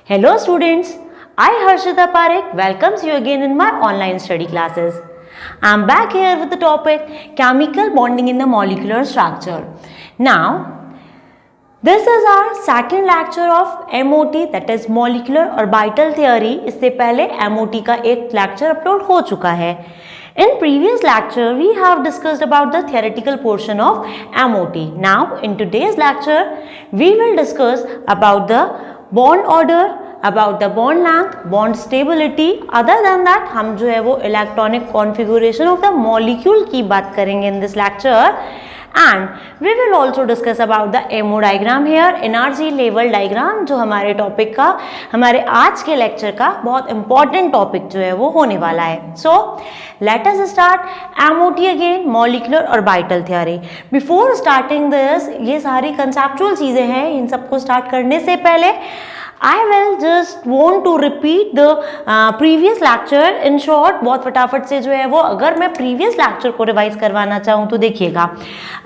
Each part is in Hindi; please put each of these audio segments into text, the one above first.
Hello students, I Harshita Parekh welcomes you again in my online study classes. I am back here with the topic chemical bonding in the molecular structure. Now, this is our second lecture of MOT that is molecular orbital theory. इससे पहले MOT का एक lecture upload हो चुका है. In previous lecture, we have discussed about the theoretical portion of MOT. Now, in today's lecture, we will discuss about the bond order, about the bond length, bond stability. Other than that, हम जो है वो electronic configuration of the molecule की बात करेंगे in this lecture. And we will also discuss about the MO diagram here, energy level diagram, जो हमारे टॉपिक का, हमारे आज के लेक्चर का बहुत इंपॉर्टेंट टॉपिक जो है वो होने वाला है. So let us start MOT again, molecular orbital theory. Before starting this, ये सारी conceptual चीजें हैं, इन सबको स्टार्ट करने से पहले I will just want to repeat the previous lecture in short. बहुत फटाफट से जो है वो अगर मैं previous lecture को रिवाइज करवाना चाहूँ तो देखिएगा.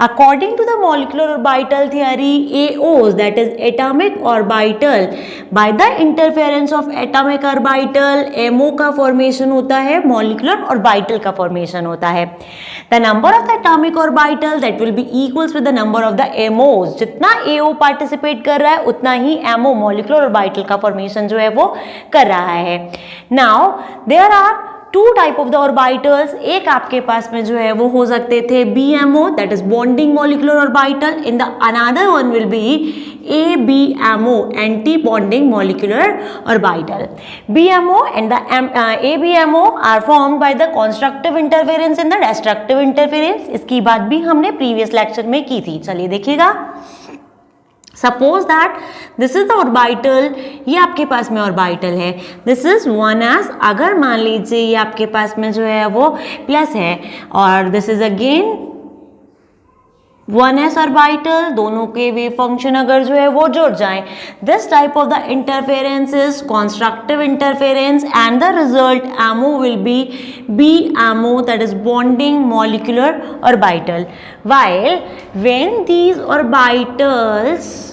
According to the molecular orbital theory, AOs that is atomic orbital, by the interference of atomic orbital, MO का formation होता है, molecular orbital का formation होता है. The number of the atomic orbital that will be equals with the number of the MOs. जितना AO participate कर रहा है उतना ही MO molecular orbital का formation जो है वो कर रहा है. Now there are two type of the orbitals. एक आपके पास में जो है वो हो सकते थे BMO that is bonding molecular orbital. In the another one will be ABMO anti bonding molecular orbital. BMO and the ABMO are formed by the constructive interference and the destructive interference. इसकी बात भी हमने previous lecture में की थी. चलिए देखिएगा. Suppose that this is the orbital, ये आपके पास में orbital है, this is 1s. अगर मान लीजिए ये आपके पास में जो है वो प्लस है और this is again 1s orbital, दोनों के वेव फंक्शन अगर जो है वो जुड़ जाएं, this type of the interference is constructive interference and the result MO will be BMO that is bonding molecular orbital. While when these orbitals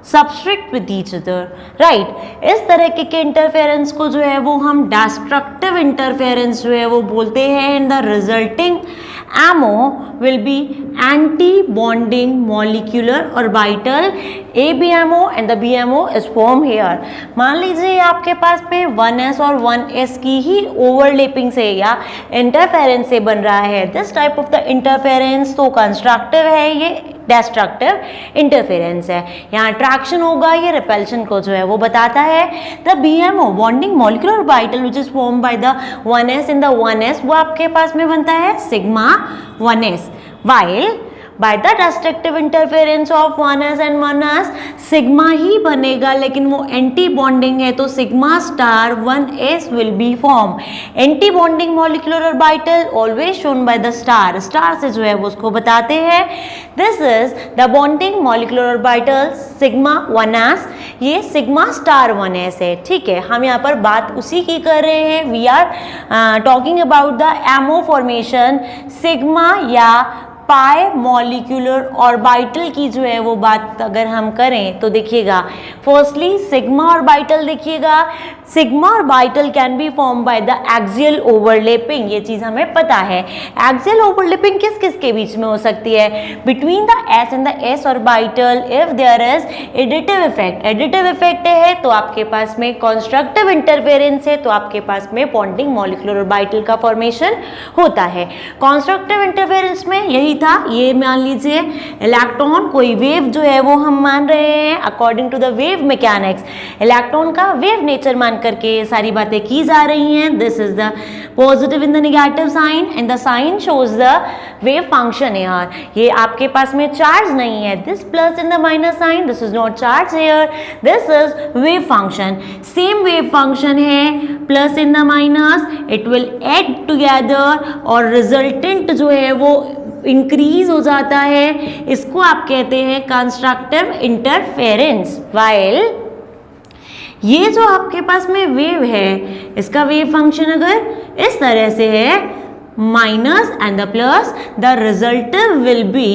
subtract with each other, right, इस तरह के इंटरफेरेंस को जो है वो हम destructive interference जो है वो बोलते हैं and the resulting MO will be anti-bonding molecular orbital. ABMO and the BMO is formed here. मान लीजिए आपके पास में 1s और 1s की ही overlapping से या interference से बन रहा है. This type of the interference तो constructive है, ये destructive interference है. यहाँ attraction होगा, ये repulsion को जो है वो बताता है. The BMO bonding molecular orbital which is formed by the 1s in the 1s वो आपके पास में बनता है sigma 1s. While by the destructive interference of 1s and 1s sigma ही बनेगा, लेकिन वो anti bonding है तो sigma star 1s will be formed. Anti bonding molecular orbital always shown by the star. Star से जो है वो उसको बताते हैं. This is the bonding molecular orbital sigma 1s. ये sigma star 1s है. ठीक है, हम यहाँ पर बात उसी की कर रहे हैं. We are talking about the MO formation. sigma या पाई मॉलिक्यूलर ऑर्बिटल की जो है वो बात अगर हम करें तो देखिएगा, फर्स्टली सिग्मा ऑर्बिटल देखिएगा. Sigma orbital can be form by the axial overlapping. ये चीज हमें पता है. एक्सियल ओवरलैपिंग किस किस के बीच में हो सकती है? Between the s and the s orbital if there is additive effect. Additive effect है तो आपके पास में कंस्ट्रक्टिव इंटरफेरेंस है तो आपके पास में बॉन्डिंग मॉलिक्यूलर ऑर्बिटल का फॉर्मेशन होता है. कंस्ट्रक्टिव इंटरफेरेंस में यही था. ये मान लीजिए इलेक्ट्रॉन कोई वेव जो है वो हम मान रहे हैं according to the wave mechanics. Electron का वेव नेचर मान करके सारी बातें की जा रही हैं. This is the positive in the negative sign and the sign shows the wave function here. ये आपके पास में चार्ज नहीं है. This plus in the minus sign, this is not charge here. This is wave function. Same wave function है, plus in the minus, it will add together और रिजल्टेंट जो है वो इंक्रीज हो जाता है. इसको आप कहते हैं कंस्ट्रक्टिव इंटरफेरेंस. वाइल ये जो आपके पास में वेव है, इसका वेव फंक्शन अगर इस तरह से है, minus and the plus, the resultant will be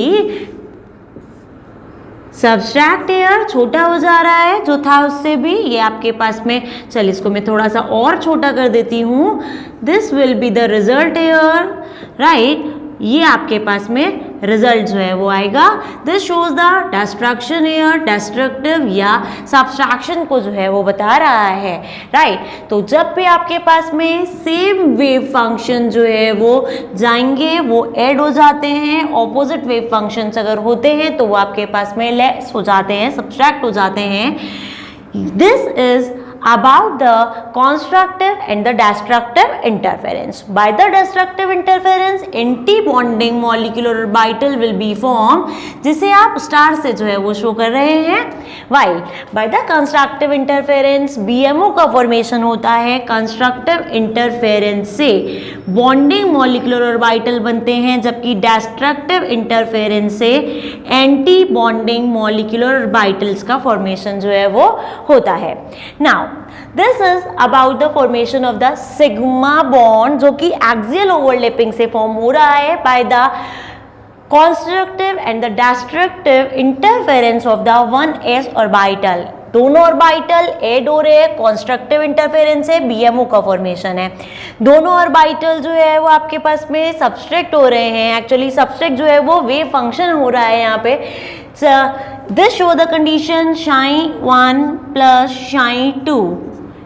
subtract here छोटा हो जा रहा है जो था उससे भी, ये आपके पास में, चल इसको मैं थोड़ा सा और छोटा कर देती हूँ, this will be the result air, right, ये आपके पास में रिजल्ट जो है वो आएगा। This shows the destruction air, destructive या सब्सट्रैक्शन को जो है वो बता रहा है, राइट। तो जब भी आपके पास में सेम वेव फंक्शन जो है वो जाएंगे वो ऐड हो जाते हैं, ऑपोजिट वेव फंक्शंस अगर होते हैं तो वो आपके पास में लेस हो जाते हैं, सब्सट्रैक्ट हो जाते हैं। This is about the constructive and the destructive interference. By the destructive interference, anti-bonding molecular orbital will be formed, जिसे आप स्टार से जो है वो शो कर रहे हैं। While by the constructive interference, BMO का फॉर्मेशन होता है। constructive interference से bonding molecular orbital बनते हैं, जबकि destructive interference से anti-bonding molecular orbitals का फॉर्मेशन जो है वो होता है। Now this is about the formation of the sigma bond, जो कि axial overlapping से फॉर्म हो रहा है by the constructive and the destructive interference of the 1s orbital। दोनों ऑर्बिटल ऐड हो रहे हैं, कॉन्स्ट्रक्टिव इंटरफेरेंस है, बीएमओ का फॉर्मेशन है। दोनों ऑर्बिटल जो है वो आपके पास में सब्सट्रैक्ट हो रहे हैं, एक्चुअली सब्सट्रैक्ट जो है वो वेव फंक्शन हो रहा है यहाँ पे। This show the condition Ψ1 plus Ψ2,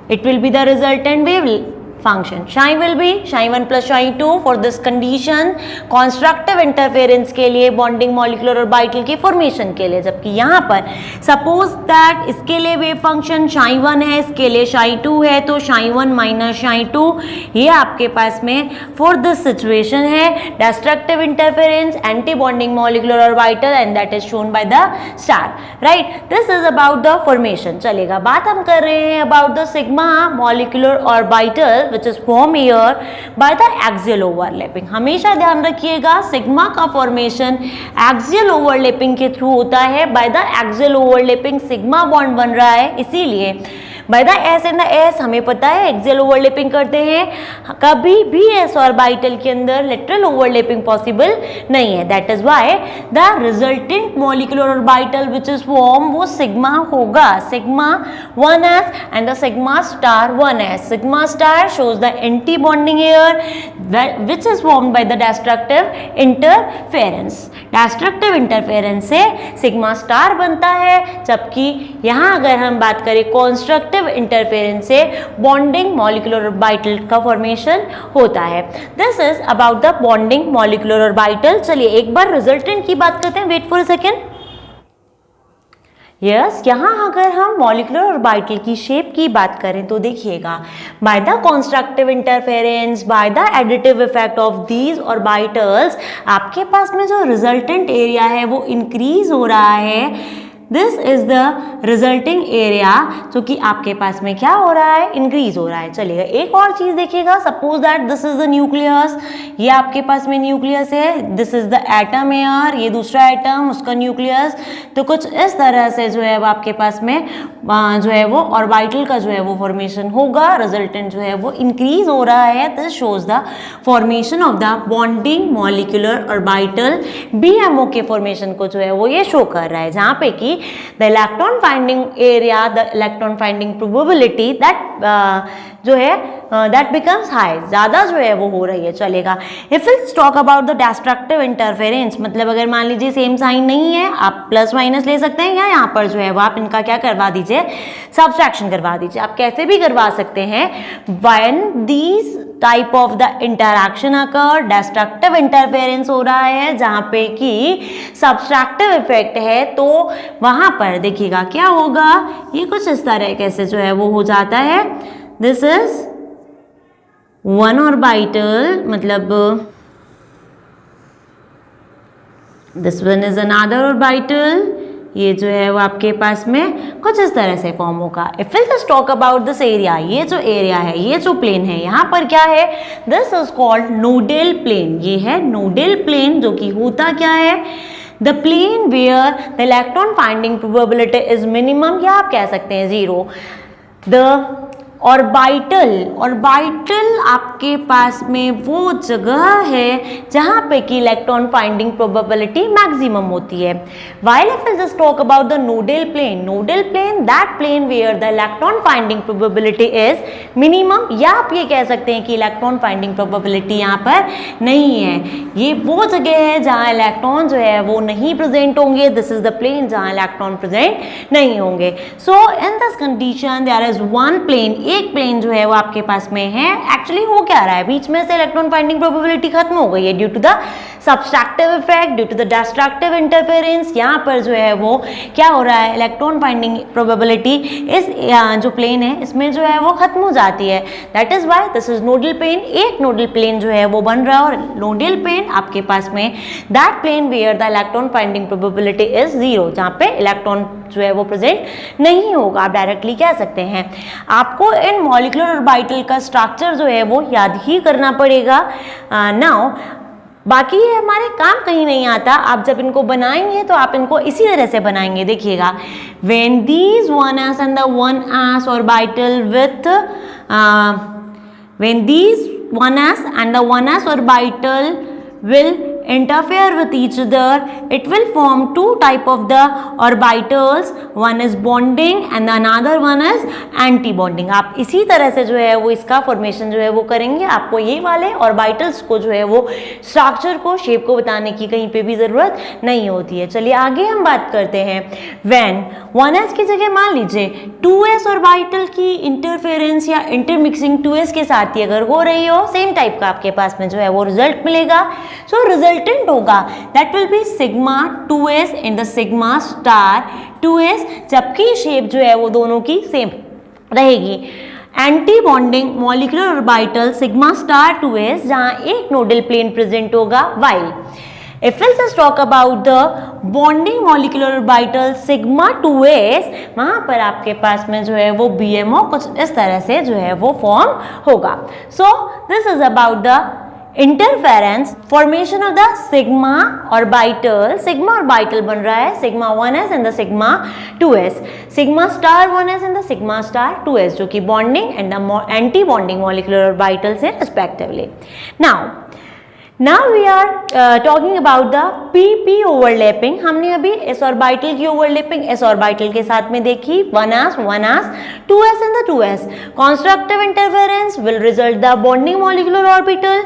it will be the resultant wave function. Ψ will be Ψ1 plus Ψ2 for this condition, constructive interference के लिए, bonding molecular orbital के formation के लिए। जबकि यहाँ पर suppose that इसके लिए wave function Ψ1 है, इसके लिए Ψ2 है, तो Ψ1 minus Ψ2 ये आपके पास में for this situation है destructive interference, anti-bonding molecular orbital and that is shown by the star, right? This is about the formation। चलेगा, बात हम कर रहे हैं about the sigma molecular orbital which is formed here by the axial overlapping। हमेशा ध्यान रखिएगा सिग्मा का फॉर्मेशन axial overlapping के थ्रू होता है। by the axial overlapping sigma bond बन रहा है, इसीलिए by the s and the s हमें पता है एक्सियल ओवरलैपिंग करते हैं, कभी भी s ऑर्बिटल के अंदर लेटरल ओवरलैपिंग पॉसिबल नहीं है। That is why the resultant molecular orbital which is form वो सिग्मा होगा, sigma 1s and the sigma star 1s। Sigma star shows the anti bonding air which is formed by the destructive interference। destructive interference से सिग्मा स्टार बनता है, जबकि यहाँ अगर हम बात करें कॉन्स्ट्रक्टिव इंटरफेरेंस से बॉन्डिंग मॉलिक्यूलर ऑर्बिटल का फॉर्मेशन होता है। This is about the bonding molecular orbital. चलिए एक बार रिजल्टेंट की बात करते हैं, wait for a second. Yes, यहाँ अगर हम मॉलिक्यूलर ऑर्बिटल की शेप की बात करें तो देखिएगा, by the constructive interference, by the additive effect of these orbitals, आपके पास में जो रिजल्टेंट एरिया है वो इंक्रीज हो रहा है। This is the resulting area, जो कि आपके पास में क्या हो रहा है, इंक्रीज हो रहा है। चलिएगा एक और चीज देखिएगा, suppose that this is the nucleus, ये आपके पास में न्यूक्लियस है, this is the atom air, ये दूसरा एटम उसका न्यूक्लियस। तो कुछ इस तरह से जो है वो आपके पास में जो है वो ऑर्बिटल का जो है वो फॉर्मेशन होगा, रिजल्टेंट जो है वो इंक्रीज हो रहा है। This shows the formation of the bonding molecular orbital. BMO के फॉर्मेशन को जो है वो ये शो कर रहा है, जहाँ पे कि the electron finding area, the electron finding probability that जो है that becomes high, ज़्यादा जो है वो हो रही है। चलेगा, if we talk about the destructive interference, मतलब अगर मान लीजिए सेम साइन नहीं है, आप प्लस माइनस ले सकते हैं, या यहाँ पर जो है वो आप इनका क्या करवा दीजिए, सब्सट्रैक्शन करवा दीजिए। आप कैसे भी करवा सकते हैं। when these type of the interaction occur, destructive interference हो रहा है, जहां पे कि सब्सट्रैक्टिव इफेक्ट है, तो वहां पर देखिएगा क्या होगा, ये कुछ इस तरह कैसे जो है वो हो जाता है। दिस इज वन ऑर्बिटल, मतलब this one is another orbital, ये जो है वो आपके पास में कुछ इस तरह से फॉर्म होगा। If will just talk about this area, ये जो एरिया है, ये जो प्लेन है, यहाँ पर क्या है, this is called nodal plane. ये है नोडल प्लेन, जो कि होता क्या है, the plane where the electron finding probability is minimum, या आप कह सकते हैं जीरो। द ऑर्बिटल आपके पास में वो जगह है जहां पे कि इलेक्ट्रॉन फाइंडिंग प्रोबेबिलिटी मैक्सिमम होती है। While if we'll just talk about the nodal plane, that plane where the electron finding probability is minimum, या आप ये कह सकते हैं कि इलेक्ट्रॉन फाइंडिंग प्रोबेबिलिटी यहाँ पर नहीं है। ये वो जगह है जहाँ इलेक्ट्रॉन जो है वो नहीं प्रेजेंट होंगे। दिस इज द प्लेन जहाँ इलेक्ट्रॉन प्रेजेंट नहीं होंगे। So in this condition there is one plane, एक प्लेन जो है वो आपके पास में है। एक्चुअली हो क्या रहा है, बीच में से इलेक्ट्रॉन फाइंडिंग प्रोबेबिलिटी खत्म हो गई है due to the subtractive effect, due to the destructive interference. यहाँ पर जो है वो क्या हो रहा है, इलेक्ट्रॉन फाइंडिंग प्रोबेबिलिटी इस जो प्लेन है इसमें जो है वो खत्म हो जाती है। That is why this is nodal plane. एक नोडल प्लेन जो है वो बन रहा है और नोडल प्लेन आपके पास में that plane where the electron finding probability is 0, जहाँ पे इलेक्ट्रॉन जो है वो प्रेजेंट नहीं होगा। आप डायरेक्टली कह सकते हैं। आपको इन मॉलिक्यूलर ऑर्बिटल का स्ट्रक्चर जो है वो याद ही करना पड़ेगा। नाउ बाकी ये हमारे काम कहीं नहीं आता। आप जब इनको बनाएंगे तो आप इनको इसी तरह से बनाएंगे। देखिएगा, when these 1s and the 1s orbital with when these 1s and the 1s orbital will interfere with each other, it will form two type of the orbitals, one is bonding and the another one is anti bonding। आप इसी तरह से जो है वो इसका फॉर्मेशन जो है वो करेंगे। आपको ये वाले ऑर्बिटल्स को जो है वो स्ट्रक्चर को, शेप को बताने की कहीं पे भी जरूरत नहीं होती है। चलिए आगे हम बात करते हैं। when 1s की जगह मान लीजिए 2s ऑर्बिटल की इंटरफेरेंस या इंटरमिक्सिंग 2s के साथ ही अगर हो रही हो, सेम टाइप का आपके पास में जो है वो रिजल्ट मिलेगा। सो रिजल्टेंट होगा that will be sigma 2s in the sigma star 2s, जबकि शेप जो है वो दोनों की सेम रहेगी। Anti bonding molecular orbital sigma star 2s, जहां एक नोडल प्लेन प्रेजेंट होगा। While if we'll just talk about the bonding molecular orbital sigma 2s, वहां पर आपके पास में जो है वो BMO कुछ इस तरह से जो है वो फॉर्म होगा। So this is about the interference formation of the sigma orbital। sigma orbital बन रहा है sigma 1s and the sigma 2s, sigma star 1s and the sigma star 2s, जो कि bonding and the anti bonding molecular orbital से respectively। Now we are talking about the PP overlapping। हमने अभी s ऑर्बिटल की ओवरलैपिंग s ऑर्बिटल के साथ में देखी, 1s 2s and the 2s। constructive interference will result the bonding molecular orbital,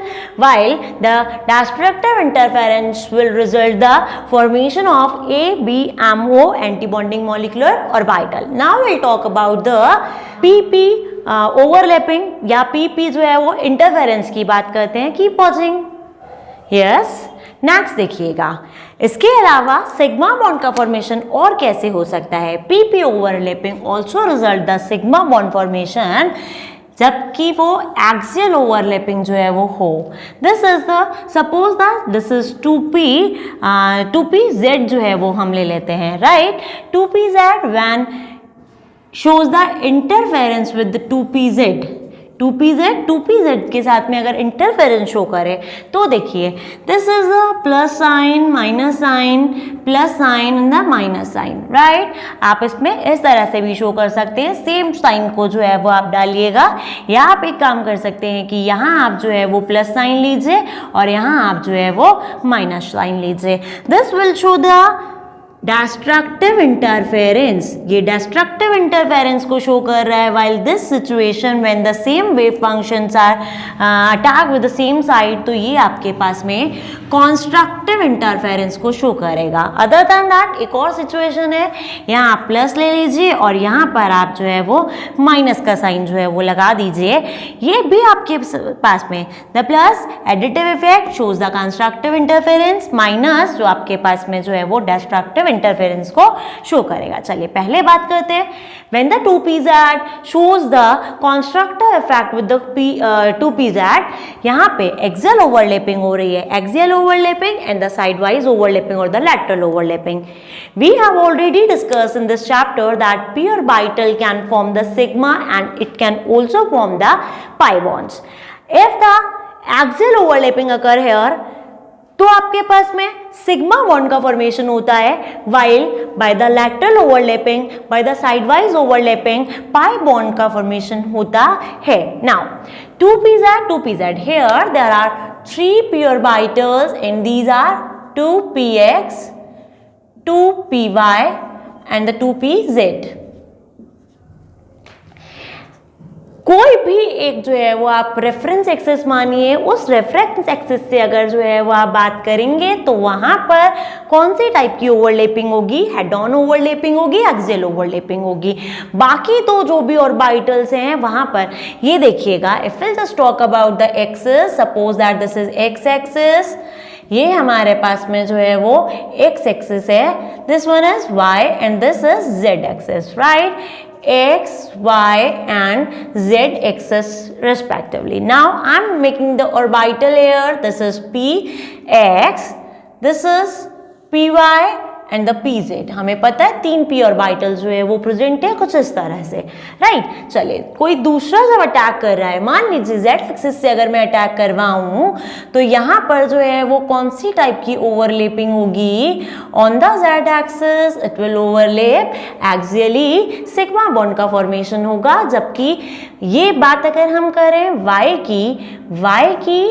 while the destructive interference will result the formation of ABMO anti-bonding molecular orbital। Now we'll talk about the PP overlapping या PP जो है वो इंटरफेरेंस की बात करते हैं। Keep watching. यस, नेक्स्ट देखिएगा, इसके अलावा सिग्मा बॉन्ड का फॉर्मेशन और कैसे हो सकता है। PP overlapping also result the sigma bond formation, जबकि वो एक्सियल ओवरलैपिंग जो है वो हो। This is the suppose that this is 2pz जो है वो हम ले लेते हैं, right. 2pz when shows the interference with the 2pz के साथ में अगर इंटरफेरेंस शो करे तो देखिए, this is a plus sign minus sign plus sign and the minus sign, right. आप इसमें इस तरह से भी शो कर सकते हैं, सेम साइन को जो है वो आप डालिएगा, या आप एक काम कर सकते हैं कि यहाँ आप जो है वो प्लस साइन लीजिए और यहाँ आप जो है वो माइनस साइन लीजिए। This will show the destructive interference, ये डिस्ट्रक्टिव इंटरफेरेंस को शो कर रहा है। While this situation when the same wave functions are attack with the same side, तो ये आपके पास में कंस्ट्रक्टिव इंटरफेरेंस को शो करेगा। अदर देन दैट एक और सिचुएशन है, यहाँ आप प्लस ले लीजिए और यहाँ पर आप जो है वो माइनस का साइन जो है वो लगा दीजिए। ये भी आपके पास में the plus additive effect shows the constructive interference, minus जो आपके पास में जो है वो डिस्ट्रक्टिव इंटरफेरेंस को शो करेगा। चलिए पहले बात करते हैं, when the 2pz shows the constructive effect with the 2pz, यहाँ पे एक्सियल ओवरलैपिंग हो रही है, axial overlapping and the sidewise overlapping or the lateral overlapping. We have already discussed in this chapter that p orbital can form the sigma and it can also form the pi bonds. If the axial overlapping occur here, तो आपके पास में सिग्मा बॉन्ड का फॉर्मेशन होता है, while by the lateral overlapping, by the sidewise overlapping, pi bond का फॉर्मेशन होता है. Now 2pz, here there are 3 p orbitals and these are 2px, 2py and the 2pz. कोई भी एक जो है वो आप रेफरेंस एक्सिस मानिए, उस रेफरेंस एक्सिस से अगर जो है वो आप बात करेंगे तो वहां पर कौन सी टाइप की ओवरलैपिंग होगी, हेड ऑन ओवरलैपिंग होगी, एक्सियल ओवरलैपिंग होगी. बाकी तो जो भी ऑर्बिटल्स हैं वहां पर ये देखिएगा, if will just talk about the axis, suppose that this is x axis, ये हमारे पास में जो है वो एक्स एक्सिस है, this one is y and this is z axis, right? X, Y and Z axis respectively. Now I'm making the orbital here. This is Px, this is Py and the Pz. हमें पता है 3 p ऑर्बिटल जो है वो प्रेजेंट है कुछ इस तरह से, राइट? चलिए, कोई दूसरा जब अटैक कर रहा है, मान लीजिए Z एक्सिस से अगर मैं अटैक करवाऊं तो यहाँ पर जो है वो कौन सी टाइप की ओवरलैपिंग होगी? On the Z axis it will overlap axially, sigma bond का फॉर्मेशन होगा. जबकि ये बात अगर हम करें Y की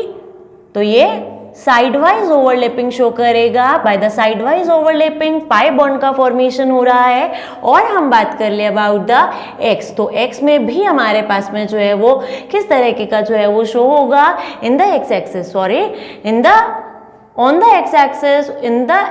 तो ये साइडवाइज ओवरलैपिंग शो करेगा. By the sideways overlapping pi bond का फॉर्मेशन हो रहा है. और हम बात कर ले अबाउट द एक्स, तो एक्स में भी हमारे पास में जो है वो किस तरीके का जो है वो शो होगा? In the x axis, sorry, in the on the x axis in the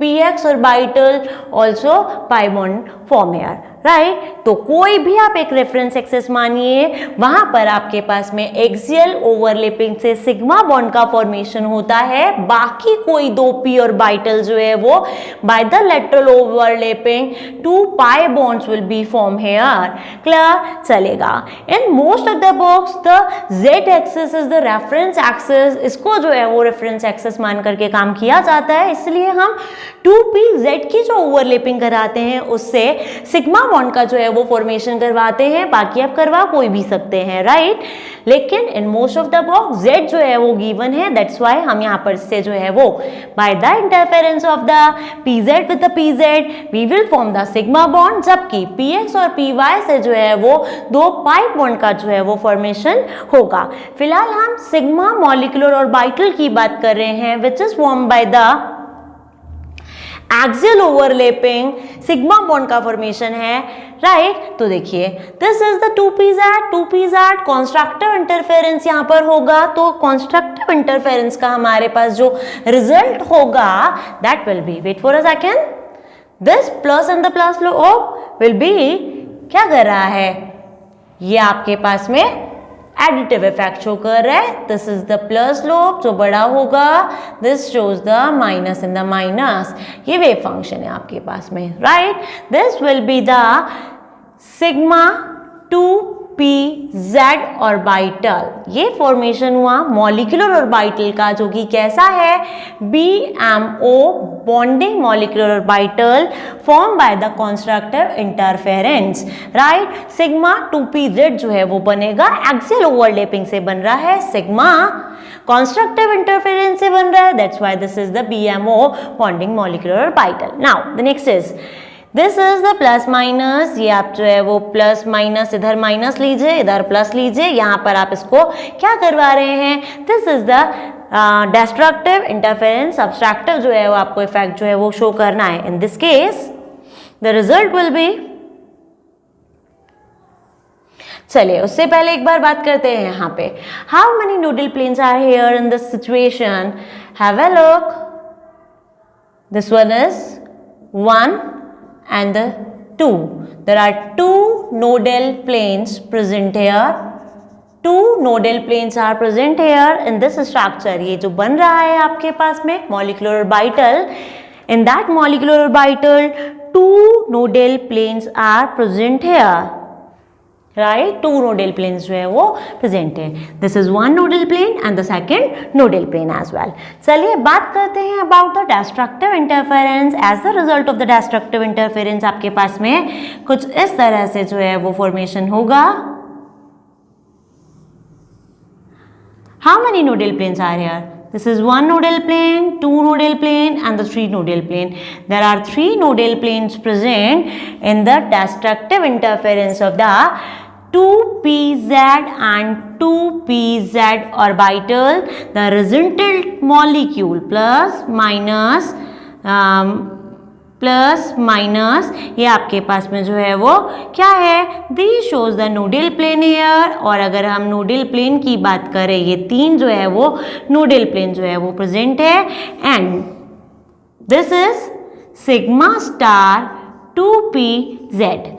px orbital also pi bond form here, right? तो कोई भी आप एक रेफरेंस एक्सिस मानिए, वहां पर आपके पास में एक्सियल ओवरलैपिंग से सिग्मा बॉन्ड का फॉर्मेशन होता है. बाकी कोई 2 p ऑर्बिटल जो है वो by the lateral overlapping 2 pi bonds will be form here. Clear? चलेगा. In most of the books the z axis is the reference axis. इसको जो है वो रेफरेंस एक्सिस मान करके काम किया जाता है, इसलिए हम 2pz की जो ओवरलैपिंग कराते हैं उससे सिग्मा बॉन्ड का जो है वो फॉर्मेशन करवाते हैं. बाकी आप करवा कोई भी सकते हैं, राइट? लेकिन इन most of the box z जो है वो गिवन है, दैट्स व्हाई हम यहाँ पर से जो है वो by the interference of the pz with the pz we will form the sigma bond. जबकि px और py से जो है वो 2 पाई बॉन्ड का जो है वो फॉर्मेशन होगा. फिलहाल हम सिग्मा मॉलिक्यूलर ऑर्बिटल की बात कर रहे हैं which is form by the axial overlapping sigma bond का फॉर्मेशन है, राइट? तो देखिए, this is the 2pz constructive interference यहाँ पर होगा. तो कंस्ट्रक्टिव इंटरफेरेंस का हमारे पास जो रिजल्ट होगा that will be, wait for a second, this plus and the plus lobe will be, क्या कर रहा है? ये आपके पास में एडिटिव इफेक्ट शो कर रहा है. This is the plus lobe जो बड़ा होगा, this shows the minus in the minus. ये वेव फंक्शन है आपके पास में, right? This will be the sigma 2pz orbital. ये फॉर्मेशन हुआ मॉलिक्यूलर ऑर्बिटल का, जो कि कैसा है? BMO bonding molecular orbital form by the constructive interference, right? Sigma 2pz जो है वो बनेगा एक्सियल ओवरलैपिंग से बन रहा है, सिग्मा कंस्ट्रक्टिव इंटरफेरेंस से बन रहा है, that's why this is the BMO bonding molecular orbital. Now the next is this is the plus minus. ये आप जो है वो प्लस माइनस, इधर माइनस लीजिए, इधर प्लस लीजिए. यहाँ पर आप इसको क्या करवा रहे हैं? This is the destructive interference. Subtractive जो है वो आपको इफेक्ट जो है वो शो करना है. In this case the result will be, चलिए उससे पहले एक बार बात करते हैं यहाँ पे, how many nodal planes are here in this situation? Have a look. This one is 1 and the 2. There are 2 nodal planes present here. 2 nodal planes are present here in this structure. ये जो बन रहा है आपके पास में molecular orbital, in that molecular orbital 2 nodal planes are present here, right? 2 nodal planes जो है वो present है. This is one nodal plane and the second nodal plane as well. चलिए बात करते हैं about the destructive interference. As the result of the destructive interference आपके पास में कुछ इस तरह से जो है वो formation होगा. How many nodal planes are here? This is one nodal plane, two nodal plane and the three nodal plane. There are three nodal planes present in the destructive interference of the 2pz and 2pz orbital. The resultant molecule plus minus ये आपके पास में जो है वो क्या है, this shows the nodal plane here. और अगर हम नोडल प्लेन की बात करें, ये तीन जो है वो नोडल प्लेन जो है वो प्रेजेंट है. And this is sigma star 2pz.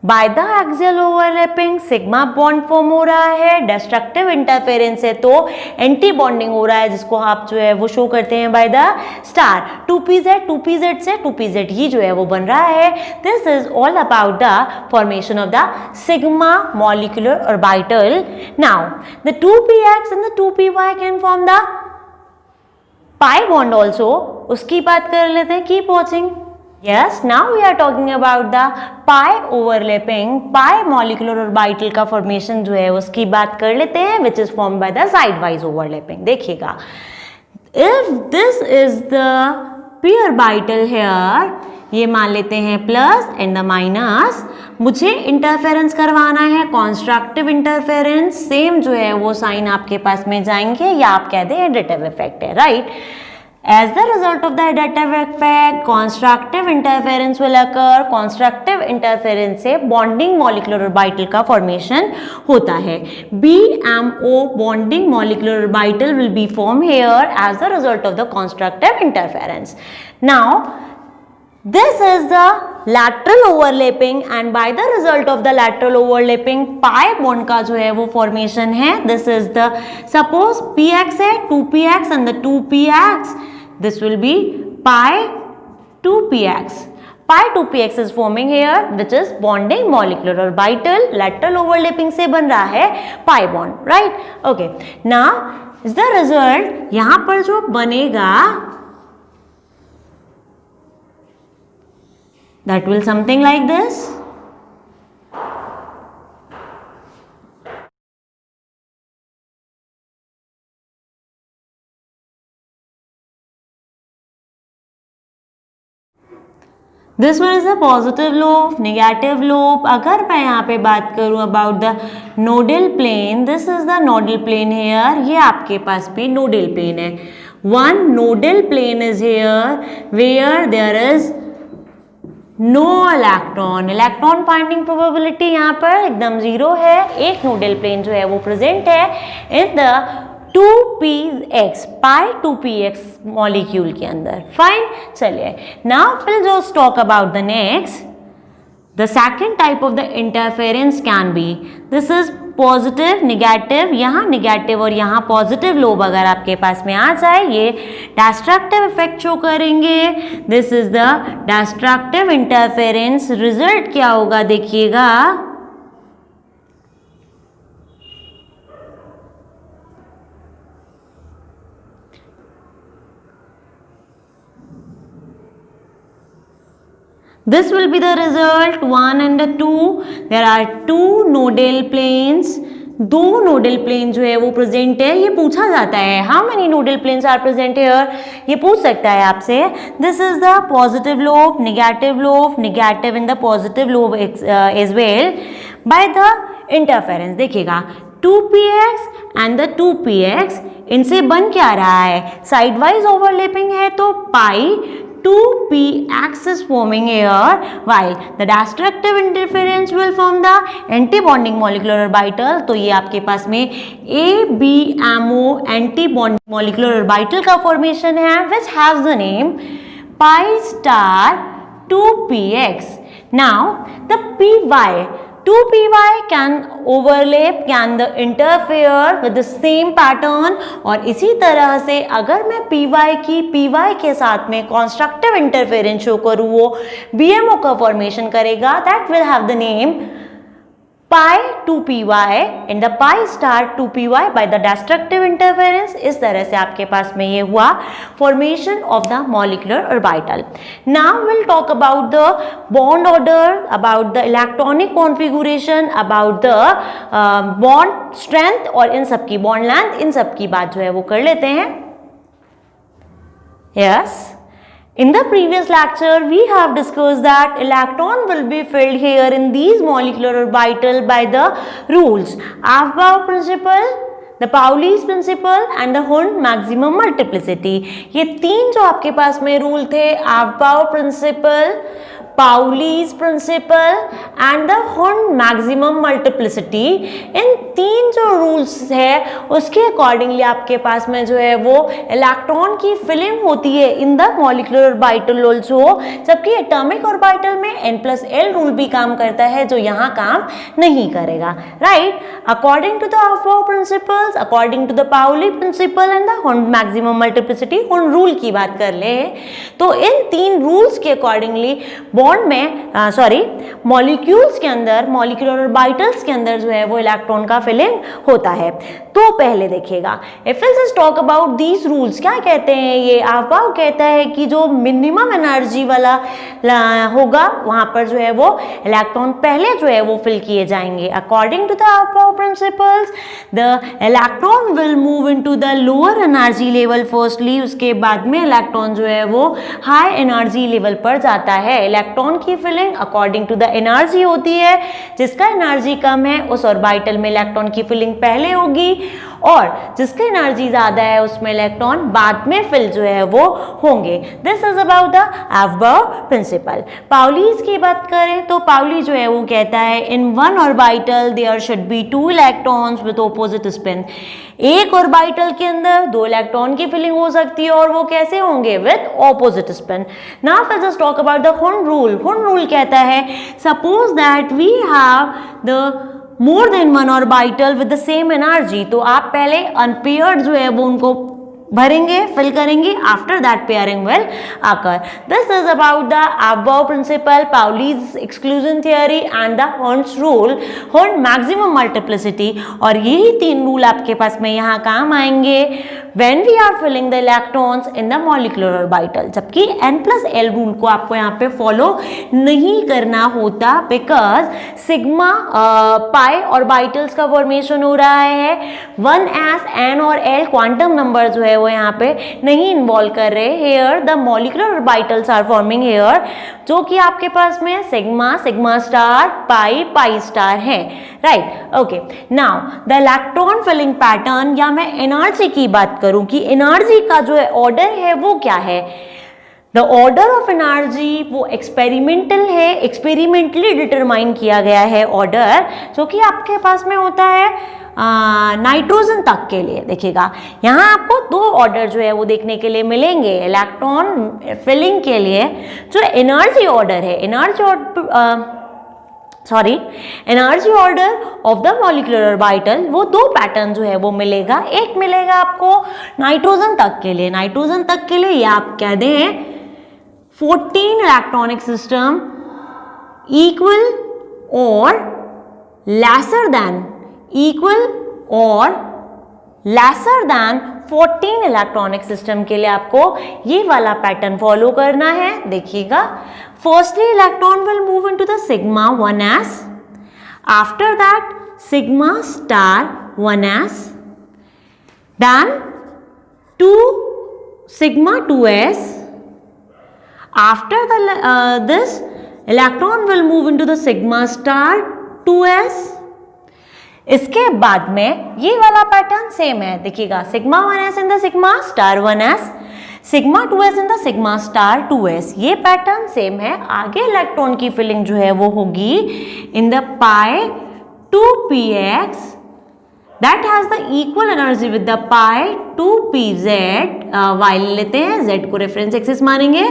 By the axial overlapping sigma bond form हो रहा है. डिस्ट्रक्टिव इंटरफेरेंस है तो एंटी बॉन्डिंग हो रहा है, जिसको आप जो है वो शो करते हैं बाय द स्टार. 2pz से 2pz ही जो है वो बन रहा है. This is all about the formation of the sigma molecular orbital. Now the 2px and the 2py can form the pi bond also. उसकी बात कर लेते हैं. Keep watching. Yes, now we are talking about the pi overlapping, pi molecular orbital का formation जो है उसकी बात कर लेते हैं, which is formed by the sidewise overlapping. देखिएगा, if this is the p orbital here, ये मान लेते हैं प्लस एंड द माइनस. मुझे इंटरफेरेंस करवाना है, कॉन्स्ट्रक्टिव इंटरफेरेंस. सेम जो है वो साइन आपके पास में जाएंगे, या आप कह दें एडिटिव इफेक्ट है, right. As the result of the additive effect, constructive interference will occur. Constructive interference से bonding molecular orbital का formation होता है. BMO bonding molecular orbital will be formed here as the result of the constructive interference. Now, this is the lateral overlapping and by the result of the lateral overlapping pi bond का जो है वो formation है. This is the suppose px है 2px and the 2px. This will be pi 2px. Pi 2px is forming here, which is bonding molecular orbital. Lateral overlapping से बन रहा है pi bond, right? Okay. Now is the result यहाँ पर जो बनेगा that will something like this. This one is the positive lobe, negative lobe. अगर मैं यहाँ पे बात करूँ about the nodal plane, this is the nodal plane here. ये आपके पास भी नोडल प्लेन है. One nodal plane is here where there is no electron. Electron finding probability यहाँ पर एकदम 0 है. एक नोडल प्लेन जो है वो प्रेजेंट है in the 2px pi 2px molecule के अंदर. फाइन. चलिए, now will just talk about the next. The second type of the interference can be, this is positive negative. यहाँ नेगेटिव और यहाँ पॉजिटिव लोब अगर आपके पास में आ जाए, ये डिस्ट्रक्टिव इफेक्ट शो करेंगे. This is the destructive interference. Result क्या होगा देखिएगा. This will be the result 1 and 2. There are two nodal planes. दो नोडल प्लेन जो है वो प्रेजेंट है. ये पूछा जाता है how many nodal planes are present here, ये पूछ सकता है आपसे. This is the positive lobe, negative in the positive lobe as well by the interference. देखिएगा 2px एंड द 2px, इनसे बन क्या रहा है, साइडवाइज ओवरलैपिंग है तो पाई 2px is forming here, while the destructive interference will form the anti-bonding molecular orbital. तो ये आपके पास में ABMO anti-bonding molecular orbital का formation है, which has the name pi star 2px. Now the py 2py can overlap, can the interfere with the same pattern. और इसी तरह से अगर मैं py के साथ में constructive interference शो करूँ, वो BMO का formation करेगा. that will have the name pi 2py and the pi star 2py by the destructive interference. इस तरह से आपके पास में ये हुआ formation of the molecular orbital. Now we'll talk about the bond order, about the electronic configuration, about the bond strength और इन सब की bond length, इन सब की बात जो है वो कर लेते हैं. Yes. In the previous lecture, we have discussed that electron will be filled here in these molecular orbital by the rules Aufbau principle, the Pauli's principle and the Hund maximum multiplicity. ये तीन जो आपके पास में रूल थे, Aufbau principle, Pauli's principle and the Hund maximum multiplicity, इन तीन जो रूल्स है उसके अकॉर्डिंगली आपके पास में जो है वो इलेक्ट्रॉन की फिलिंग होती है in the molecular orbital also, जबकि एटॉमिक ऑर्बिटल में n+l रूल भी काम करता है जो यहाँ काम नहीं करेगा, right. According to the Aufbau principles, according to the Pauli principle and the Hund maximum multiplicity, Hund rule की बात कर ले तो इन तीन रूल्स के अकॉर्डिंगली बॉन्ड में मॉलिक्यूल्स के अंदर, मॉलिक्यूलर ऑर्बिटल्स के अंदर जो है वो इलेक्ट्रॉन का फिलिंग होता है। तो पहले देखिएगा, if will just talk about these rules, क्या कहते हैं ये, ऑफबाउ कहता है कि जो मिनिमम एनर्जी वाला होगा वहां पर जो है वो इलेक्ट्रॉन पहले जो है वो फिल किए जाएंगे। According to the Aufbau principles the electron will move into the lower energy level firstly, उसके बाद में इलेक्ट्रॉन जो है वो हाई एनर्जी लेवल पर जाता है। इलेक्ट्रॉन की filling according to the energy होती है, जिसका एनर्जी कम है उस ऑर्बिटल में इलेक्ट्रॉन की फिलिंग पहले होगी और जिसकी एनर्जी ज्यादा है उसमें इलेक्ट्रॉन बाद में फिल जो है वो होंगे। This is about the Aufbau principle. Pauli's की बात करें तो पाउली जो है वो कहता है in one orbital there should be 2 electrons with opposite spin, एक ऑर्बिटल के अंदर 2 इलेक्ट्रॉन की फिलिंग हो सकती है और वो कैसे होंगे, with opposite spin. Now let's just talk about the Hund rule. Hund rule कहता है suppose that we have the more than one orbital with the same energy, तो आप पहले अनपेयर्ड जो है वो उनको भरेंगे, फिल करेंगे, आफ्टर दैट पेयरिंग विल आकर। This is about the Aufbau principle, Pauli's exclusion theory and the Hund's rule, Hund maximum multiplicity. और यही तीन रूल आपके पास में यहाँ काम आएंगे when we are filling the electrons in the molecular orbital, जबकि n+l रूल को आपको यहाँ पे फॉलो नहीं करना होता बिकॉज सिग्मा पाई ऑर्बिटल्स का फॉर्मेशन हो रहा है, 1s n और l क्वांटम नंबर जो है वो यहाँ पे नहीं इन्वॉल्व कर रहे। Here the molecular orbitals are forming here, जो कि आपके पास में sigma, sigma star, pi, pi star है, right. Okay, now the electron filling pattern, या मैं एनर्जी की बात करूं कि एनर्जी का जो है ऑर्डर है वो क्या है, द ऑर्डर ऑफ एनर्जी वो एक्सपेरिमेंटल है, एक्सपेरिमेंटली डिटरमाइन किया गया है ऑर्डर, जो कि आपके पास में होता है नाइट्रोजन तक के लिए। देखिएगा यहाँ आपको 2 ऑर्डर जो है वो देखने के लिए मिलेंगे इलेक्ट्रॉन फिलिंग के लिए। जो एनर्जी ऑर्डर है, energy order of the molecular orbital, वो 2 पैटर्न जो है वो मिलेगा। एक मिलेगा आपको नाइट्रोजन तक के लिए, नाइट्रोजन तक के लिए ये आप कह दें 14 इलेक्ट्रॉनिक सिस्टम इक्वल और लेसर देन, इक्वल और लेसर देन 14 इलेक्ट्रॉनिक सिस्टम के लिए आपको ये वाला पैटर्न फॉलो करना है। देखिएगा, firstly electron will move into the sigma 1s, after that sigma star 1s, then to sigma 2s, after this electron will move into the sigma star 2s। इसके बाद में ये वाला पैटर्न सेम है, देखिएगा sigma 1s in the sigma star 1s, sigma 2s in the sigma star 2s, ये पैटर्न सेम है। आगे इलेक्ट्रॉन की फिलिंग जो है वो होगी इन the pi 2px that has the equal energy with the pi 2pz, while लेते हैं, z को रेफरेंस एक्सिस मानेंगे,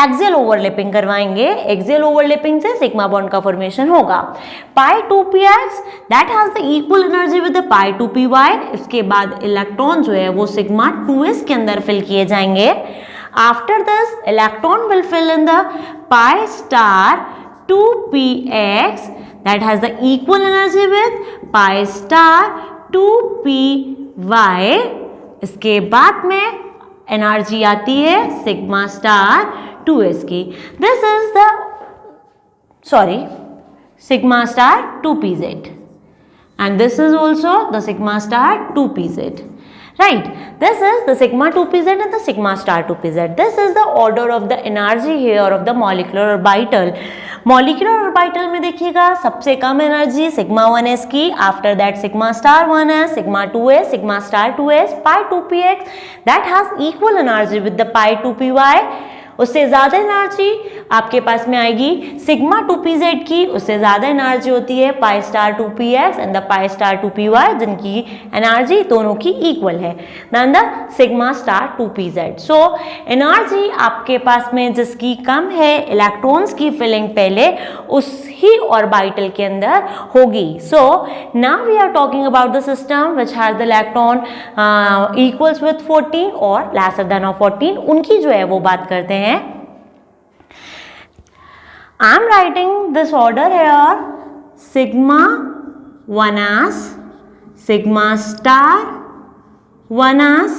एक्सियल ओवरलैपिंग करवाएंगे, एक्सियल ओवरलैपिंग से सिग्मा बॉन्ड का फॉर्मेशन होगा। पाई 2px that has the equal energy with the pi 2py, इसके बाद इलेक्ट्रॉन जो है वो सिग्मा 2s के अंदर फिल किए जाएंगे। After this electron will fill in the pi star 2px that has the equal energy with pi star 2py, इसके बाद में एनर्जी आती है सिग्मा स्टार 2s की, this is the sigma star 2pz and this is also the sigma star 2pz, right? This is the sigma 2pz and the sigma star 2pz. This is the order of the energy here of the molecular orbital. Molecular orbital में देखिएगा सबसे कम एनर्जी सिग्मा 1s की, after that sigma star 1s, sigma 2s, sigma star 2s, pi 2px that has equal energy with the pi 2py. उससे ज़्यादा एनर्जी आपके पास में आएगी सिग्मा 2pz की, उससे ज़्यादा एनर्जी होती है pi star 2px and the pi star 2py, जिनकी एनर्जी दोनों की इक्वल है, then the sigma star 2pz. So energy आपके पास में जिसकी कम है इलेक्ट्रॉन्स की फिलिंग पहले उस ही ऑर्बिटल के अंदर होगी. So now we are talking about the system which has the electron equals with 14 और लेसर देन ऑफ 14, उनकी जो है वो बात करते हैं. I am writing this order here: sigma 1s, sigma star 1s,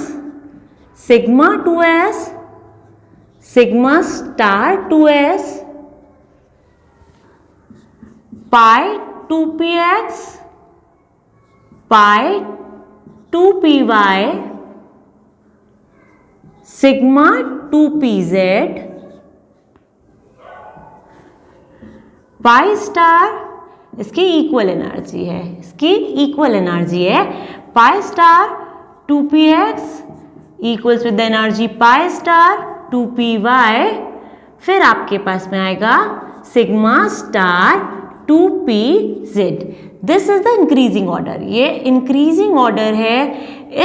sigma 2s, sigma star 2s, pi 2px, pi 2py, sigma 2pz, pi star इसकी इक्वल एनर्जी है, इसकी इक्वल एनर्जी है pi star 2px equals with the energy pi star 2py. फिर आपके पास में आएगा sigma star 2pz. This is the increasing order. ये इंक्रीजिंग ऑर्डर है.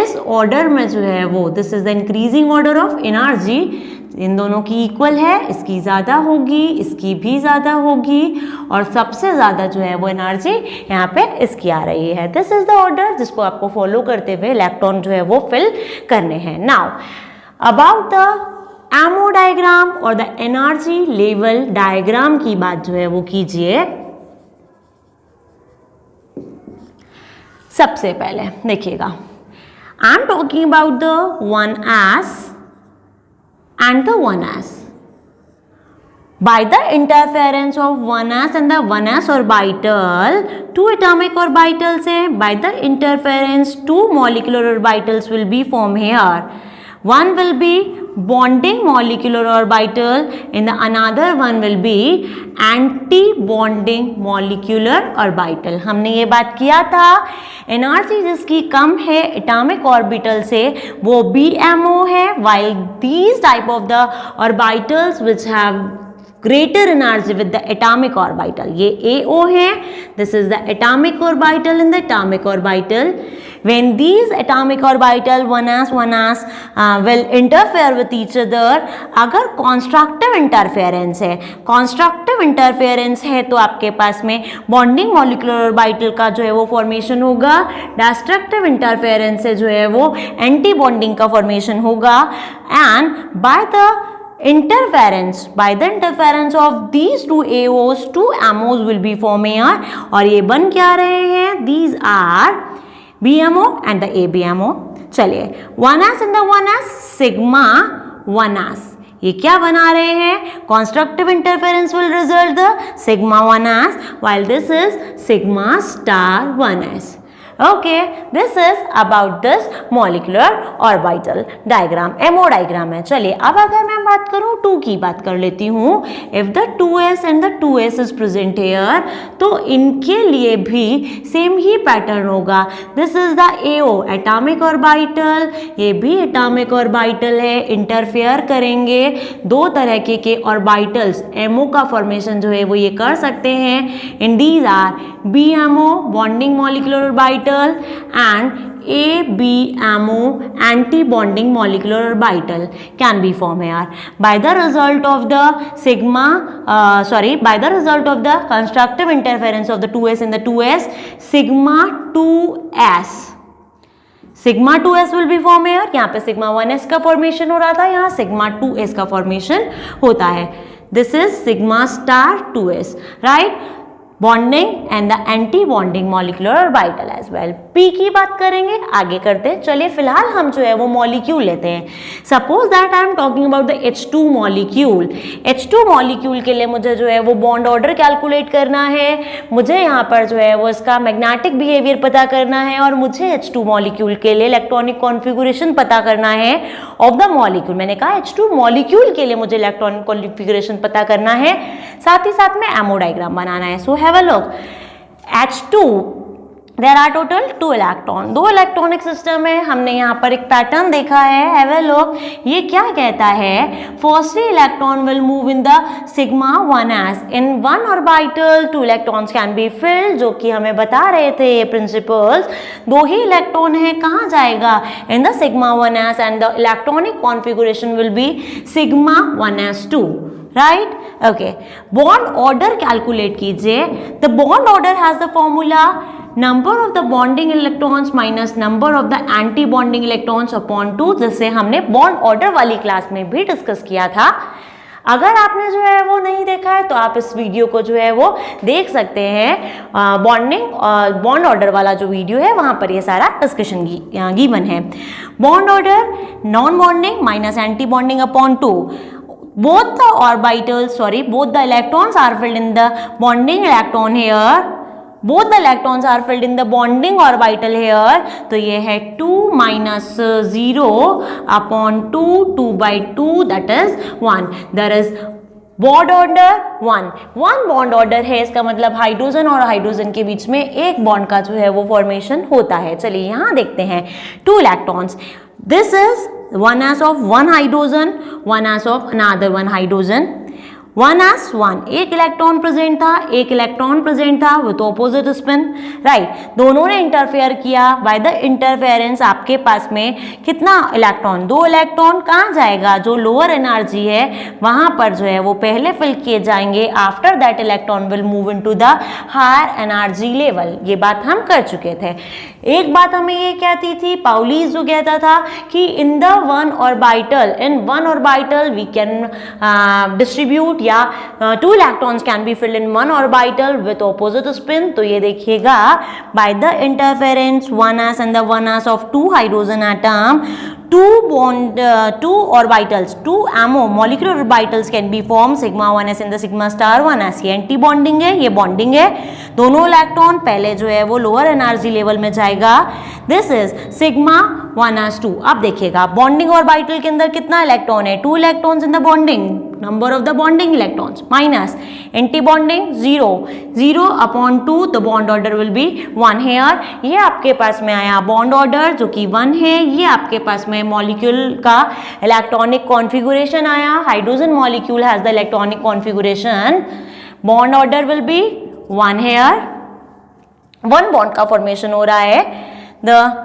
इस ऑर्डर में जो है वो this is the increasing order of energy. इन दोनों की इक्वल है, इसकी ज़्यादा होगी, इसकी भी ज़्यादा होगी, और सबसे ज़्यादा जो है वो एनर्जी यहाँ पे इसकी आ रही है. दिस इज द ऑर्डर जिसको आपको फॉलो करते हुए इलेक्ट्रॉन जो है वो फिल करने हैं. Now about the ammo diagram और द एनर्जी लेवल डायग्राम की बात जो है वो कीजिए. सबसे पहले देखिएगा, I am talking about the 1s and the 1s. By the interference of 1s and the 1s orbital, two atomic orbitals है. By the interference, two molecular orbitals will be formed here. One will be bonding molecular orbital and the another one will be anti-bonding molecular orbital. हमने ये बात किया था. एनर्जी जिसकी कम है एटॉमिक ऑर्बिटल से वो BMO है, while these type of the orbitals which have greater energy with the atomic orbital, ये AO है. This is the atomic orbital in the atomic orbital. When these atomic orbital 1s will interfere with each other, अगर constructive interference है, constructive interference है तो आपके पास में bonding molecular orbital का जो है वो formation होगा. destructive interference से जो है वो anti bonding का formation होगा. and by the interference of these two AOs, two MOs will be forming here. और ये बन क्या रहे हैं? These are BMO and the ABMO. चलिए 1s and the 1s, sigma 1s. ये क्या बना रहे हैं? Constructive interference will result the sigma 1s, while this is sigma star 1s. Okay, this is about this molecular orbital diagram, MO diagram है. चलिए अब अगर मैं बात करूँ 2 की बात कर लेती हूँ. If the 2s and the 2s is present here, तो इनके लिए भी सेम ही पैटर्न होगा. This is the AO, atomic orbital. ये भी atomic orbital है, इंटरफेयर करेंगे. 2 तरह के orbitals MO का फॉर्मेशन जो है वो ये कर सकते हैं. And these are BMO, bonding molecular orbital, and ABMO, anti-bonding molecular orbital can be formed here. By the result of the by the result of the constructive interference of the 2s and the 2s, sigma 2s. Sigma 2s will be formed here. यहाँ पे सिग्मा 1s का फॉर्मेशन हो रहा था, यहाँ सिग्मा 2s का फॉर्मेशन होता है. This is sigma star 2s, right? Bonding and the anti bonding molecular orbital as well. P की बात करेंगे, आगे करते हैं। चलिए फिलहाल हम जो है वो मॉलिक्यूल लेते हैं। Suppose that I am talking about the H2 molecule. H2 molecule के लिए मुझे जो है वो बॉन्ड ऑर्डर कैलकुलेट करना है, मुझे यहाँ पर जो है वो इसका मैग्नेटिक बिहेवियर पता करना है, और मुझे H2 मॉलिक्यूल के लिए इलेक्ट्रॉनिक कॉन्फ़िगरेशन पता करना है ऑफ द मॉलिक्यूल। मैंने कहा H2 मॉलिक्यूल के लिए मुझे इलेक्ट्रॉनिक कॉन्फ़िगरेशन पता करना है, साथ ही साथ में एमो डायग्राम बनाना है। So have a look. H2 there are total 2 electron, 2 electronic system है। हमने यहाँ पर एक पैटर्न देखा है, हैव अ लुक। ये क्या कहता है, firstly electron will move in the sigma 1s in 1 orbital 2 electrons can be field, जो कि हमें बता रहे थे ये प्रिंसिपल्स। 2 ही इलेक्ट्रॉन है, कहाँ जाएगा, in the sigma 1s and the electronic configuration will be sigma 1s2, right? Okay, bond order calculate कीजिए। The bond order has the formula number of the bonding electrons minus number of the anti bonding electrons upon 2, जिससे हमने बॉन्ड ऑर्डर वाली क्लास में भी डिस्कस किया था। अगर आपने जो है वो नहीं देखा है तो आप इस वीडियो को जो है वो देख सकते हैं। बॉन्ड ऑर्डर वाला जो वीडियो है वहां पर ये सारा डिस्कशन गिवन है। Bond order non bonding minus anti bonding upon 2, both the orbitals, both the electrons are filled in the bonding electron here, both the electrons are filled in the bonding orbital here। तो ये है 2 minus 0 upon 2, 2 by 2 that is 1। there is bond order 1 bond order है, इसका मतलब हाइड्रोजन और हाइड्रोजन के बीच में एक बॉन्ड का जो है वो फॉर्मेशन होता है। चलिए यहाँ देखते हैं 2 electrons, this is 1s of 1 hydrogen, 1s of another 1 hydrogen, 1s 1 एक इलेक्ट्रॉन प्रेजेंट था, एक इलेक्ट्रॉन प्रेजेंट था विथ ऑपोजिट स्पिन, राइट? दोनों ने इंटरफेयर किया। बाय द इंटरफेरेंस आपके पास में कितना इलेक्ट्रॉन, 2 इलेक्ट्रॉन कहाँ जाएगा, जो लोअर एनर्जी है वहां पर जो है वो पहले फिल किए जाएंगे। After that electron will move into the higher energy level. ये बात हम कर चुके थे। एक बात हमें ये कहती थी, पाउलीज जो कहता था कि in the 1 orbital we can distribute, या 2 electrons can be filled in 1 orbital with opposite spin. तो ये देखिएगा, by the interference 1s and the 1s of 2 hydrogen atom, 2 orbitals, 2 ammo molecular orbitals can be formed, sigma 1s in the sigma star 1s। ये एंटी बॉन्डिंग है, ये बॉन्डिंग है। दोनों इलेक्ट्रॉन पहले जो है वो लोअर एनर्जी लेवल में जाएगा। This is sigma 1s2। अब देखिएगा बॉन्डिंग ऑर्बिटल के अंदर कितना इलेक्ट्रॉन है, 2 electrons in the bonding, number of the bonding electrons minus anti bonding 0 upon 2, the bond order will be 1 here. ये आपके पास में आया बॉन्ड ऑर्डर जो कि 1 है। ये आपके पास में मॉलिक्यूल का इलेक्ट्रॉनिक कॉन्फ़िगरेशन आया। Hydrogen molecule has the electronic configuration, bond order will be 1 here, 1 bond का फॉर्मेशन हो रहा है। The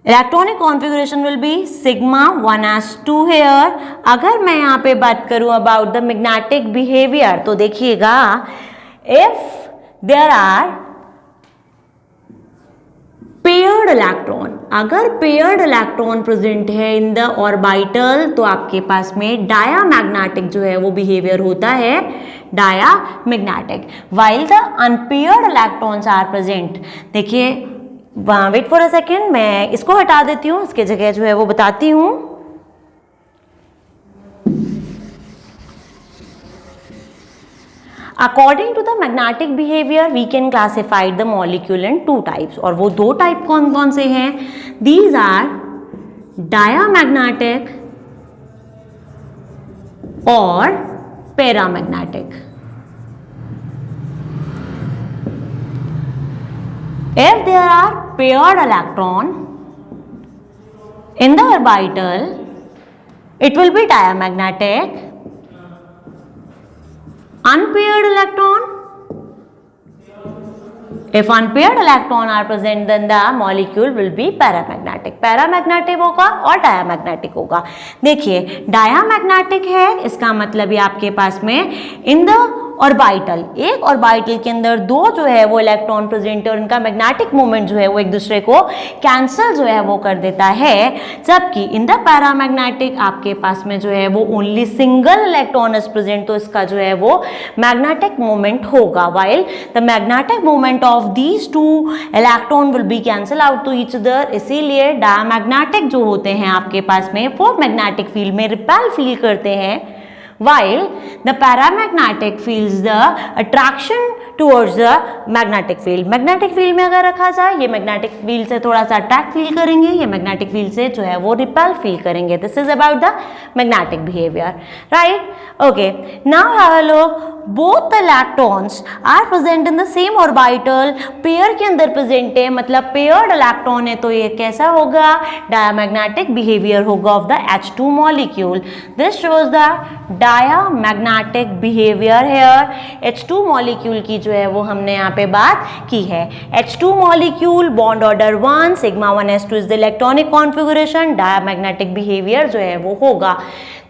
electronic configuration will be sigma 1s2 here. अगर मैं यहाँ पे बात करूँ अबाउट द मैग्नेटिक बिहेवियर, तो देखिएगा, if there are paired electron, अगर पेयर्ड इलेक्ट्रॉन प्रेजेंट है इन द ऑर्बिटल, तो आपके पास में डायामैग्नेटिक जो है वो बिहेवियर होता है, diamagnetic. While the unpaired electrons are present, देखिए, वेट फॉर अ सेकेंड, मैं इसको हटा देती हूँ, इसके जगह जो है वो बताती हूँ। According to the magnetic behaviour we can classified the molecule in 2 types. और वो 2 टाइप कौन कौन से हैं? दीज आर डायामैग्नेटिक और paramagnetic. If there are paired electron in the orbital, it will be diamagnetic. Unpaired electron, if unpaired electron are present, then the molecule will be paramagnetic. Paramagnetic होगा और डायामैग्नेटिक होगा। देखिए, डायामैग्नेटिक है, इसका मतलब ये आपके पास में इन द ऑर्बिटल, एक ऑर्बिटल के अंदर दो जो है वो इलेक्ट्रॉन प्रेजेंट है और इनका मैग्नेटिक मोमेंट जो है वो एक दूसरे को कैंसिल जो है वो कर देता है, जबकि इन द पैरामैग्नेटिक आपके पास में जो है वो only single electron is present, तो इसका जो है वो मैग्नेटिक मोमेंट होगा, while the magnetic moment of these two electron will be cancel out to each other. इसीलिए डायमैग्नेटिक जो होते हैं आपके पास में वो मैग्नेटिक फील्ड में रिपेल फील करते हैं, while the paramagnetic feels the attraction towards the magnetic field। Magnetic field में अगर रखा जाए, ये मैग्नेटिक फील्ड से थोड़ा सा अट्रैक्ट फील करेंगे, ये मैग्नेटिक फील्ड से जो है वो रिपेल फील करेंगे। This is about the magnetic behaviour, right? Okay, now have a look, both the electrons are present in the same orbital, pair के अंदर प्रेजेंट है, मतलब पेयर्ड इलेक्ट्रॉन है, तो ये कैसा होगा? डायमैग्नेटिक बिहेवियर होगा of the H2 molecule. This shows the diamagnetic behaviour here. H2 molecule की जो है वो हमने यहाँ पे बात की है। H2 molecule bond order 1 sigma 1s2 is the electronic configuration, diamagnetic behaviour जो है वो होगा।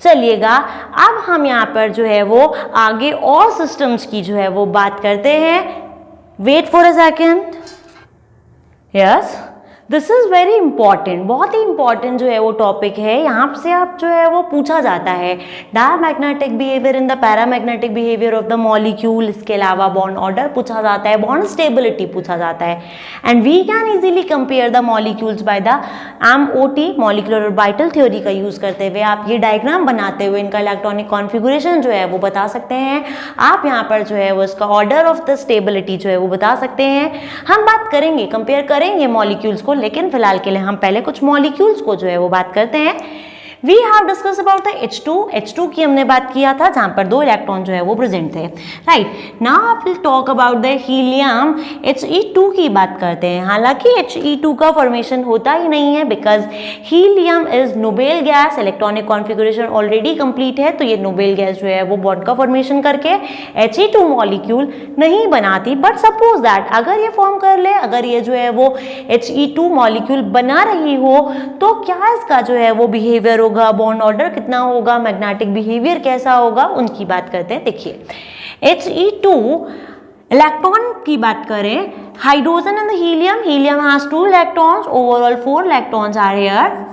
चलिएगा अब हम यहाँ पर जो है वो आगे और सिस्टम्स की जो है वो बात करते हैं। Wait for a second, yes, this is very important, बहुत ही इंपॉर्टेंट जो है वो टॉपिक है। यहाँ से आप जो है वो पूछा जाता है diamagnetic behaviour in the paramagnetic behaviour of the molecule, इसके अलावा बॉन्ड ऑर्डर पूछा जाता है, बॉन्ड स्टेबिलिटी पूछा जाता है, and we can easily compare the molecules by the MOT molecular orbital theory का यूज करते हुए आप ये डायग्राम बनाते हुए इनका इलेक्ट्रॉनिक कॉन्फ़िगरेशन जो है वो बता सकते हैं। आप यहाँ पर जो है वो इसका ऑर्डर ऑफ द स्टेबिलिटी जो है वो बता सकते हैं। हम बात करेंगे, कंपेयर करेंगे मॉलिक्यूल्स को, लेकिन फिलहाल के लिए हम पहले कुछ मॉलिक्यूल्स को जो है वो बात करते हैं। We have discuss about the H2 की हमने बात किया था जहां पर दो इलेक्ट्रॉन जो है वो प्रेजेंट थे, राइट? नाउ आप will talk about the helium He2 की बात करते हैं। हालांकि He2 का फॉर्मेशन होता ही नहीं है, because helium is noble gas, electronic configuration already complete है, तो ये नोबेल गैस जो है वो बॉन्ड का फॉर्मेशन करके He2 मॉलिक्यूल नहीं बनाती। बट सपोज दैट अगर ये फॉर्म कर ले, अगर ये जो है वो He2 मॉलिक्यूल बना रही हो, तो क्या इसका जो है वो बिहेवियर होगा, बॉन्ड ऑर्डर कितना होगा, मैग्नेटिक बिहेवियर कैसा होगा, उनकी बात करते हैं। देखिए He2 इलेक्ट्रॉन की बात करें, hydrogen and helium, helium has 2 electrons, overall 4 electrons are here,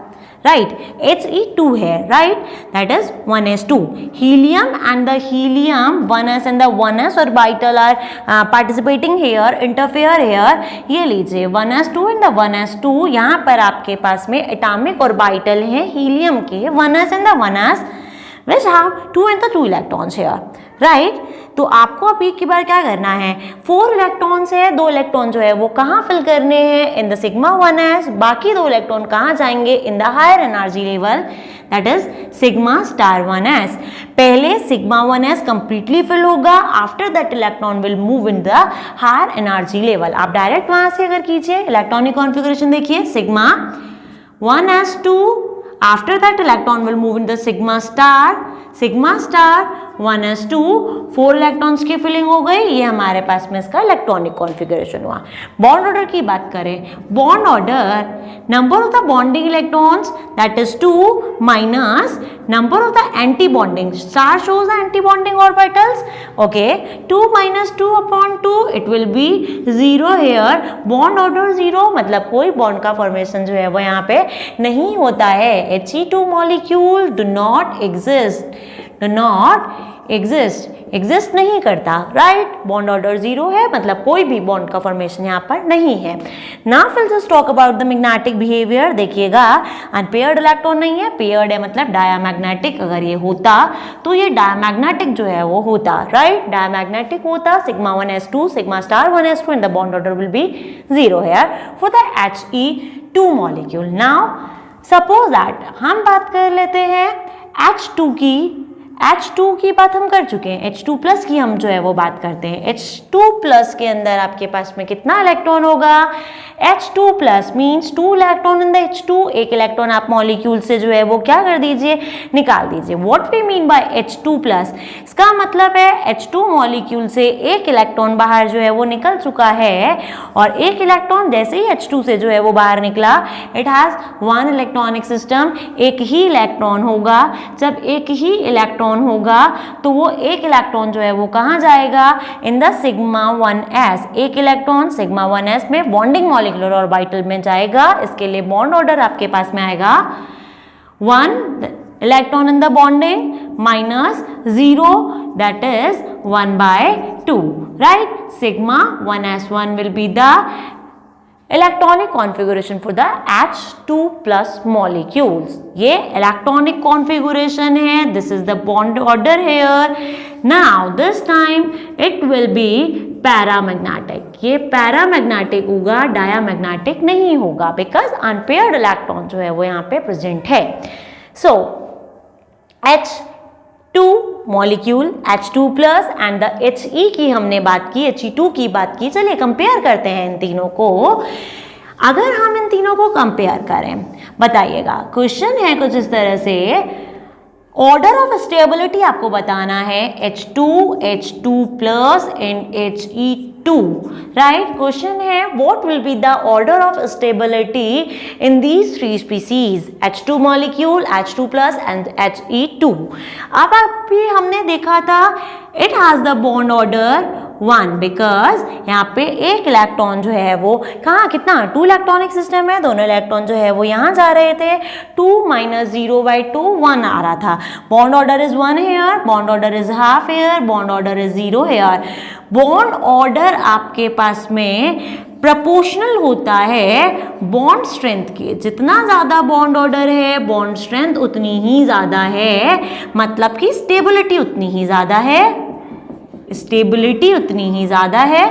right? He2 है, right? That is 1s2. Helium and the helium 1s and the 1s orbital are participating here, interfere here. ये लीजिए 1s2 and the 1s2, यहाँ पर आपके पास में एटॉमिक ऑर्बिटल हैं हीलियम के 1s and the 1s which have 2 and the 2 electrons here, right? तो आपको अब एक बार क्या करना है, 4 इलेक्ट्रॉन्स है, 2 इलेक्ट्रॉन जो है वो कहाँ फिल करने हैं, इन द सिग्मा 1s, बाकी 2 इलेक्ट्रॉन कहाँ जाएंगे, in the higher energy level, that is sigma star 1s। पहले सिग्मा 1s कंप्लीटली फिल होगा, after that electron will move in the higher energy level. आप डायरेक्ट वहां से अगर कीजिए इलेक्ट्रॉनिक कॉन्फ़िगरेशन देखिए, sigma 1s2, after that electron will move in the sigma star 1s2, 4 electrons की फिलिंग हो गई, ये हमारे पास में इसका इलेक्ट्रॉनिक कॉन्फ़िगरेशन हुआ। बॉन्ड ऑर्डर की बात करें, bond order, number of the bonding electrons that is 2 minus number of the anti bonding, star shows the anti bonding orbitals, okay, 2 minus 2 upon 2 it will be 0 here, bond order 0, मतलब कोई बॉन्ड का फॉर्मेशन जो है वो यहाँ पे नहीं होता है। He2 molecule do not exist नहीं करता, राइट? बॉन्ड ऑर्डर 0 है, मतलब कोई भी बॉन्ड का फॉर्मेशन यहाँ पर नहीं है। Now will just talk about the magnetic behaviour. देखिएगा अनपेयर्ड इलेक्ट्रॉन नहीं है, पेयर्ड है, मतलब डायमैग्नेटिक। अगर ये होता तो ये डायमैग्नेटिक जो है वो होता, राइट? डायमैग्नेटिक होता, sigma 1s2, sigma star 1s2 and the bond order will B 0 here for the He2 molecule. Now suppose that हम बात कर लेते हैं H2 की बात हम कर चुके हैं, H2 प्लस की हम जो है वो बात करते हैं। H2 प्लस के अंदर आपके पास में कितना इलेक्ट्रॉन होगा, H2 plus means 2 electron in the H2, एक इलेक्ट्रॉन आप मॉलिक्यूल से जो है वो क्या कर दीजिए, निकाल दीजिए। What we mean by H2 plus, इसका मतलब है H2 मॉलिक्यूल से एक इलेक्ट्रॉन बाहर जो है वो निकल चुका है, और एक इलेक्ट्रॉन जैसे ही H2 से जो है वो बाहर निकला, इट हैज 1 इलेक्ट्रॉनिक सिस्टम, एक ही इलेक्ट्रॉन होगा। जब एक ही इलेक्ट्रॉन इलेक्ट्रॉन होगा तो वो एक इलेक्ट्रॉन जो है वो कहाँ जाएगा, इन द सिग्मा 1s, एक इलेक्ट्रॉन सिग्मा 1s में बॉन्डिंग मॉलिक्यूलर ऑर्बिटल में जाएगा। इसके लिए बॉन्ड ऑर्डर आपके पास में आएगा 1 electron in the bonding minus 0, that is 1/2, right? Sigma 1s1 will be the electronic configuration for the H2 plus molecules. ये electronic configuration है, this is the bond order here. Now this time it will be paramagnetic, ये पैरामैग्नेटिक होगा, डायामैग्नेटिक नहीं होगा, बिकॉज अनपेयर्ड इलेक्ट्रॉन जो है वो यहाँ पे प्रेजेंट है। सो H2 molecule H2 plus and the He की हमने बात की, He2 की बात की। चलिए कंपेयर करते हैं इन तीनों को। अगर हम इन तीनों को कंपेयर करें, बताइएगा, क्वेश्चन है कुछ इस तरह से, ऑर्डर ऑफ स्टेबिलिटी आपको बताना है H2 plus and He2, right. Question है what will be the order of stability in these three species, H2 molecule, H2 plus and He2। अब अभी हमने देखा था it has the bond order 1 because यहाँ पे एक इलेक्ट्रॉन जो है वो कहाँ, कितना, 2 इलेक्ट्रॉनिक सिस्टम है, दोनों इलेक्ट्रॉन जो है वो यहाँ जा रहे थे, 2 - 0/2 1 आ रहा था। Bond order is 1 here, bond order is half here, bond order is 0 here. Bond order आपके पास में प्रोपोर्शनल होता है बॉन्ड स्ट्रेंथ के, जितना ज़्यादा बॉन्ड ऑर्डर है बॉन्ड स्ट्रेंथ उतनी ही ज़्यादा है, मतलब कि स्टेबिलिटी उतनी ही ज़्यादा है, स्टेबिलिटी उतनी ही ज़्यादा है।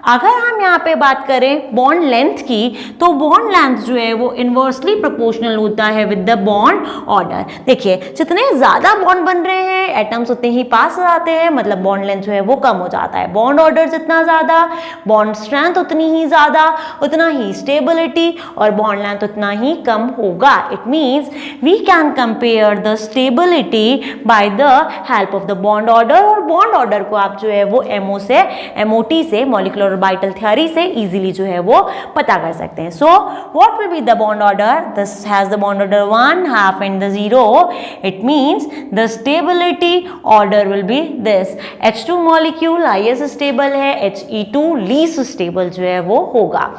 अगर हम यहाँ पे बात करें बॉन्ड लेंथ की, तो बॉन्ड लेंथ जो है वो इन्वर्सली प्रोपोर्शनल होता है विद द बॉन्ड ऑर्डर। देखिए जितने ज़्यादा बॉन्ड बन रहे हैं एटम्स उतने ही पास आते हैं, मतलब बॉन्ड लेंथ जो है वो कम हो जाता है। बॉन्ड ऑर्डर जितना ज़्यादा, बॉन्ड स्ट्रेंथ उतनी ही ज़्यादा, उतना ही स्टेबिलिटी, और बॉन्ड लेंथ उतना ही कम होगा। It means we can compare the stability by the help of the bond order, और बॉन्ड ऑर्डर को आप जो है वो MOT से, मॉलिक्यूलर ऑर्बिटल थ्योरी से इजीली जो है वो पता कर सकते हैं। So what will be the bond order, this has the bond order 1 half and the 0, it means the stability order will B this, H2 molecule highest stable है, He2 लीस्ट स्टेबल जो है वो होगा।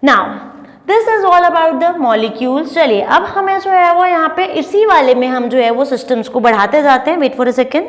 Now this is all about the molecules. चलिए अब हमें जो है वो यहाँ पे इसी वाले में हम जो है वो सिस्टम्स को बढ़ाते जाते हैं। Wait for a second.